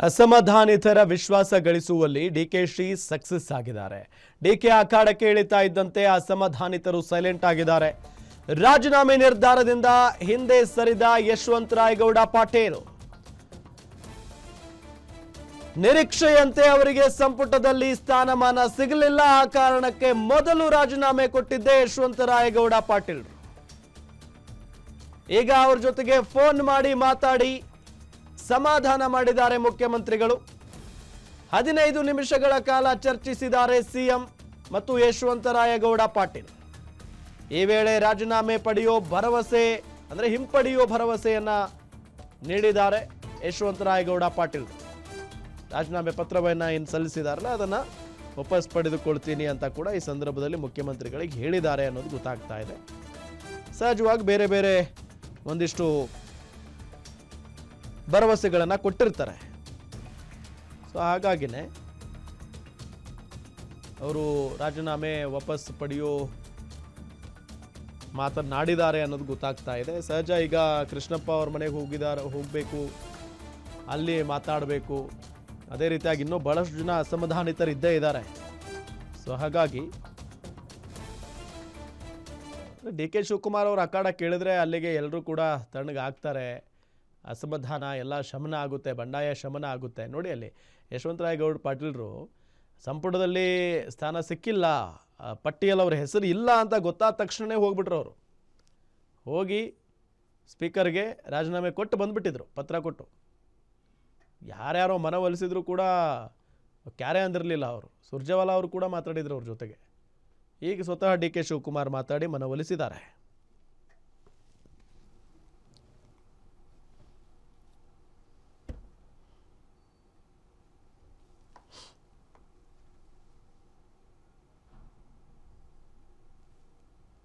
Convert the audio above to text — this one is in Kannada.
ಅಸಮಾಧಾನಿತರ ವಿಶ್ವಾಸ ಗಳಿಸುವಲ್ಲಿ ಡಿಕೆಶಿ ಸಕ್ಸಸ್ ಆಗಿದ್ದಾರೆ. ಡಿಕೆ ಅಖಾಡಕ್ಕೆ ಇಳಿತಾ ಇದ್ದಂತೆ ಅಸಮಾಧಾನಿತರು ಸೈಲೆಂಟ್ ಆಗಿದ್ದಾರೆ. ರಾಜೀನಾಮೆ ನಿರ್ಧಾರದಿಂದ ಹಿಂದೆ ಸರಿದ ಯಶವಂತರಾಯಗೌಡ ಪಾಟೀಲ್. ನಿರೀಕ್ಷೆಯಂತೆ ಅವರಿಗೆ ಸಂಪುಟದಲ್ಲಿ ಸ್ಥಾನಮಾನ ಸಿಗಲಿಲ್ಲ. ಆ ಕಾರಣಕ್ಕೆ ಮೊದಲು ರಾಜೀನಾಮೆ ಕೊಟ್ಟಿದ್ದೆ ಯಶವಂತರಾಯಗೌಡ ಪಾಟೀಲ್. ಈಗ ಅವ್ರ ಜೊತೆಗೆ ಫೋನ್ ಮಾಡಿ ಮಾತಾಡಿ ಸಮಾಧಾನ ಮಾಡಿದ್ದಾರೆ ಮುಖ್ಯಮಂತ್ರಿಗಳು. 15 ನಿಮಿಷಗಳ ಕಾಲ ಚರ್ಚಿಸಿದ್ದಾರೆ ಸಿಎಂ ಮತ್ತು ಯಶವಂತರಾಯಗೌಡ ಪಾಟೀಲ್. ಈ ವೇಳೆ ರಾಜೀನಾಮೆ ಪಡೆಯೋ ಭರವಸೆ ಹಿಂಪಡೆಯೋ ಭರವಸೆಯನ್ನ ನೀಡಿದ್ದಾರೆ ಯಶವಂತರಾಯಗೌಡ ಪಾಟೀಲ್. ರಾಜೀನಾಮೆ ಪತ್ರವನ್ನ ಏನು ಸಲ್ಲಿಸಿದಾರಲ್ಲ ಅದನ್ನ ವಾಪಸ್ ಪಡೆದುಕೊಳ್ತೀನಿ ಅಂತ ಕೂಡ ಈ ಸಂದರ್ಭದಲ್ಲಿ ಮುಖ್ಯಮಂತ್ರಿಗಳಿಗೆ ಹೇಳಿದ್ದಾರೆ ಅನ್ನೋದು ಗೊತ್ತಾಗ್ತಾ ಇದೆ. ಸಹಜವಾಗಿ ಬೇರೆ ಬೇರೆ ಒಂದಿಷ್ಟು ಭರವಸೆಗಳನ್ನು ಕೊಟ್ಟಿರ್ತಾರೆ. ಸೊ ಹಾಗಾಗಿನೇ ಅವರು ರಾಜೀನಾಮೆ ವಾಪಸ್ ಪಡೆಯೋ ಮಾತನಾಡಿದ್ದಾರೆ ಅನ್ನೋದು ಗೊತ್ತಾಗ್ತಾ ಇದೆ. ಸಹಜ ಈಗ ಕೃಷ್ಣಪ್ಪ ಅವ್ರ ಮನೆಗೆ ಹೋಗಬೇಕು, ಅಲ್ಲಿ ಮಾತಾಡಬೇಕು. ಅದೇ ರೀತಿಯಾಗಿ ಇನ್ನೂ ಬಹಳಷ್ಟು ಜನ ಅಸಮಾಧಾನಿತರು ಇದ್ದೇ ಇದ್ದಾರೆ. ಸೊ ಹಾಗಾಗಿ ಡಿ ಕೆ ಶಿವಕುಮಾರ್ ಅವರು ಅಖಾಡ ಕೇಳಿದ್ರೆ ಅಲ್ಲಿಗೆ ಎಲ್ಲರೂ ಕೂಡ ತಣ್ಣಗಾಗ್ತಾರೆ. ಅಸಮಾಧಾನ ಎಲ್ಲ ಶಮನ ಆಗುತ್ತೆ, ಬಂಡಾಯ ಶಮನ ಆಗುತ್ತೆ. ನೋಡಿ ಅಲ್ಲಿ ಯಶವಂತರಾಯಗೌಡ ಪಾಟೀಲ್ರು ಸಂಪುಟದಲ್ಲಿ ಸ್ಥಾನ ಸಿಕ್ಕಿಲ್ಲ, ಪಟ್ಟಿಯಲ್ಲಿ ಅವ್ರ ಹೆಸರು ಇಲ್ಲ ಅಂತ ಗೊತ್ತಾದ ತಕ್ಷಣ ಹೋಗ್ಬಿಟ್ರು. ಅವರು ಹೋಗಿ ಸ್ಪೀಕರ್ಗೆ ರಾಜೀನಾಮೆ ಕೊಟ್ಟು ಬಂದುಬಿಟ್ಟಿದ್ರು, ಪತ್ರ ಕೊಟ್ಟು. ಯಾರ್ಯಾರೋ ಮನವೊಲಿಸಿದ್ರು ಕೂಡ ಕ್ಯಾರೆ ಅಂದಿರಲಿಲ್ಲ. ಅವರು ಸುರ್ಜೇವಾಲಾ ಅವರು ಕೂಡ ಮಾತಾಡಿದ್ರು ಅವ್ರ ಜೊತೆಗೆ. ಈಗ ಸ್ವತಃ ಡಿ ಕೆ ಶಿವಕುಮಾರ್ ಮಾತಾಡಿ ಮನವೊಲಿಸಿದ್ದಾರೆ.